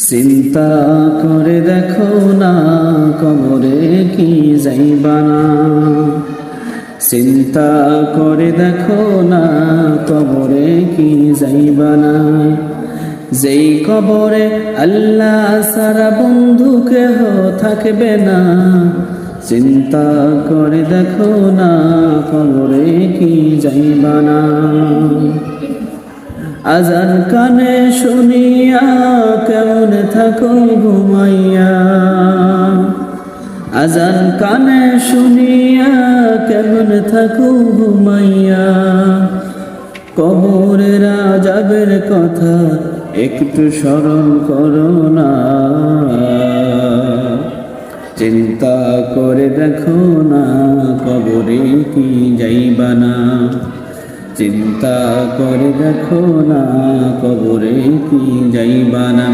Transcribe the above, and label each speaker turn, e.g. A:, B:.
A: চিন্তা করে দেখো না কবরে কি যাইবা না, চিন্তা করে দেখো না কবরে কি যাইবা না। যেই কবরে আল্লাহ সারা বন্ধু কেহ থাকবে না, চিন্তা করে দেখো না কবরে কি যাইবা না। আজান কানে শুনিয়া কেমন থাকো ঘুমাইয়া, আজান কানে শুনিয়া কেমন থাকো ঘুমাইয়া। কবরের আযাবের কথা একটু স্মরণ করো না, চিন্তা করে দেখো না কবরে কি যাইবা না, চিন্তা করে দেখো না কবরে কি যাইবা না।